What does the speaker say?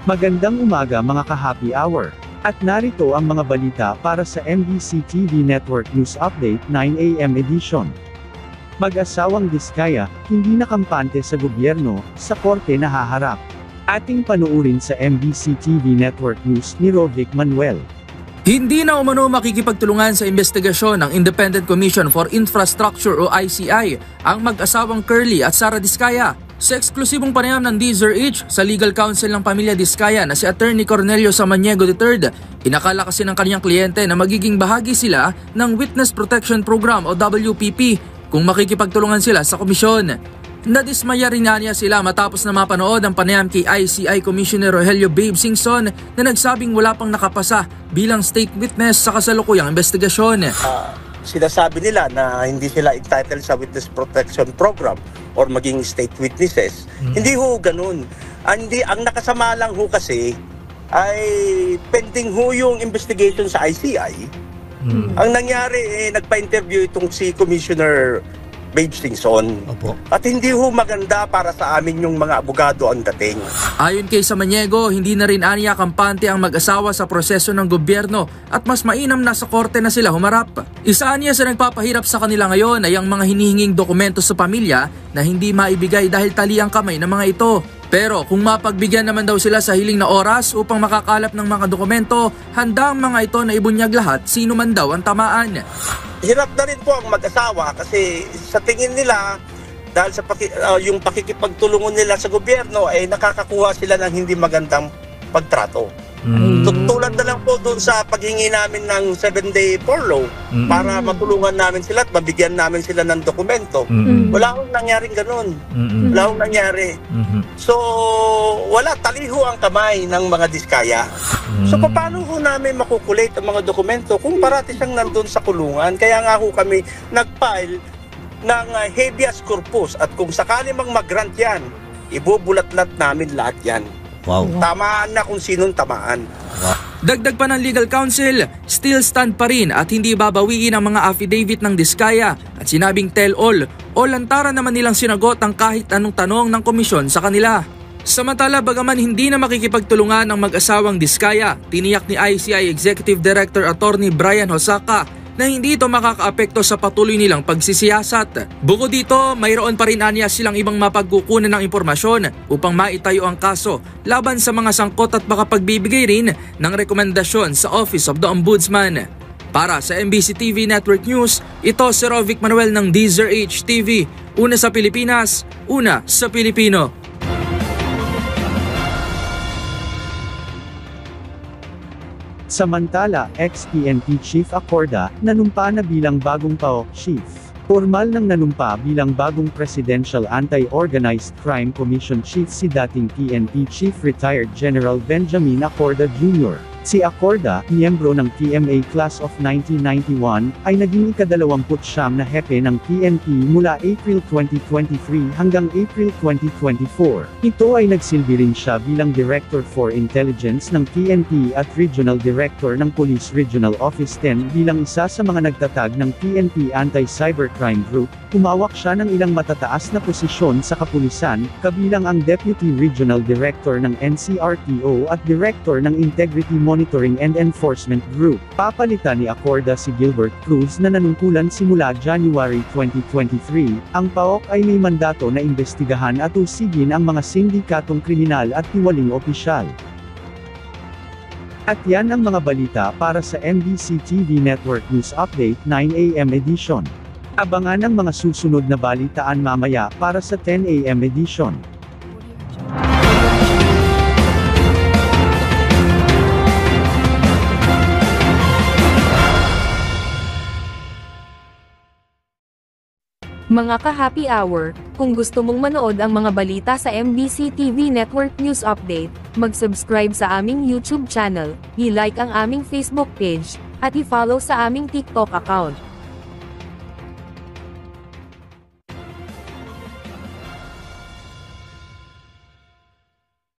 Magandang umaga mga ka-happy hour. At narito ang mga balita para sa MBC TV Network News Update 9 AM edition. Mag-asawang Diskaya, hindi nakampante sa gobyerno, sa korte nahaharap. Ating panuurin sa MBC TV Network News ni Rovic Manuel. Hindi na umano makikipagtulungan sa investigasyon ng Independent Commission for Infrastructure o ICI ang mag-asawang Curly at Sara Diskaya. Sa eksklusibong panayam ng DZRH sa Legal Counsel ng Pamilya Diskaya na si Attorney Cornelio Samaniego III, inakala kasi ng kanyang kliyente na magiging bahagi sila ng Witness Protection Program o WPP kung makikipagtulungan sila sa komisyon. Nadismaya rin niya sila matapos na mapanood ang panayam kay ICI Commissioner Rogelio Babe Singson na nagsabing wala pang nakapasa bilang state witness sa kasalukuyang investigasyon. Sinasabi nila na hindi sila entitled sa Witness Protection Program or maging state witnesses. Hindi ho ganun. Ang nakasama lang ho kasi ay pending ho yung investigation sa ICI. Ang nangyari, nagpa-interview itong si Commissioner Babe Singson. Opo. At hindi ho maganda para sa amin yung mga abogado ang dating. Ayon kay Samaniego, hindi na rin aniya kampante ang mag-asawa sa proseso ng gobyerno at mas mainam na sa korte na sila humarap. Isa niya sa nagpapahirap sa kanila ngayon ay ang mga hinihinging dokumento sa pamilya na hindi maibigay dahil tali ang kamay ng mga ito. Pero kung mapagbigyan naman daw sila sa hiling na oras upang makakalap ng mga dokumento, handa ang mga ito na ibunyag lahat sino man daw ang tamaan. Hirap na rin po ang mag-asawa kasi sa tingin nila, dahil sa yung pakikipagtulungan nila sa gobyerno, ay nakakakuha sila ng hindi magandang pagtrato. Tulad na lang po doon sa paghingi namin ng 7-day furlough para matulungan namin sila at mabigyan namin sila ng dokumento. Wala akong nangyaring ganun. Wala akong nangyari. So, wala, taliho ang kamay ng mga Diskaya. So, paano ho namin makukulit ang mga dokumento kung parati siyang nandun sa kulungan? Kaya nga ho kami nag-file ng habeas corpus at kung sakali mang mag-grant yan, ibubulat-lat namin lahat yan. Wow. Tamaan na kung sinong tamaan. Wow. Dagdag pa ng legal counsel, still stand pa rin at hindi babawiin ang mga affidavit ng Diskaya at sinabing tell all o lantaran naman nilang sinagot ang kahit anong tanong ng komisyon sa kanila. Samantala, bagaman hindi na makikipagtulungan ang mag-asawang Diskaya, tiniyak ni ICI Executive Director Attorney Brian Hosaka na hindi ito makakaapekto sa patuloy nilang pagsisiyasat. Bukod dito, mayroon pa rin aniya silang ibang mapagkukunan ng impormasyon upang maitayo ang kaso laban sa mga sangkot at makapagbibigay rin ng rekomendasyon sa Office of the Ombudsman. Para sa MBC TV Network News, ito si Rovic Manuel ng DZRH TV. Una sa Pilipinas, una sa Pilipino. Samantala, ex-PNP Chief Acorda, nanumpa na bilang bagong PAOK Chief. Formal nang nanumpa bilang bagong Presidential Anti-Organized Crime Commission Chief si dating PNP Chief Retired General Benjamin Acorda Jr. Si Acorda, miyembro ng PMA Class of 1991, ay naging ika-29 na hepe ng PNP mula April 2023 hanggang April 2024. Ito ay nagsilbi rin siya bilang Director for Intelligence ng PNP at Regional Director ng Police Regional Office 10 bilang isa sa mga nagtatag ng PNP Anti-Cybercrime Group. Humawak siya ng ilang matataas na posisyon sa kapulisan, kabilang ang Deputy Regional Director ng NCRPO at Director ng Integrity Monitoring and Enforcement Group. Papalitan ni Acorda si Gilbert Cruz na nanungkulan simula January 2023. Ang PAOK ay may mandato na imbestigahan at usigin ang mga sindikatong kriminal at tiwaling opisyal. At yan ang mga balita para sa MBC TV Network News Update 9 AM edition. Abangan ang mga susunod na balitaan mamaya para sa 10 AM edition. Mga ka-happy hour, kung gusto mong manood ang mga balita sa MBC TV Network News Update, mag-subscribe sa aming YouTube channel, i-like ang aming Facebook page, at i-follow sa aming TikTok account.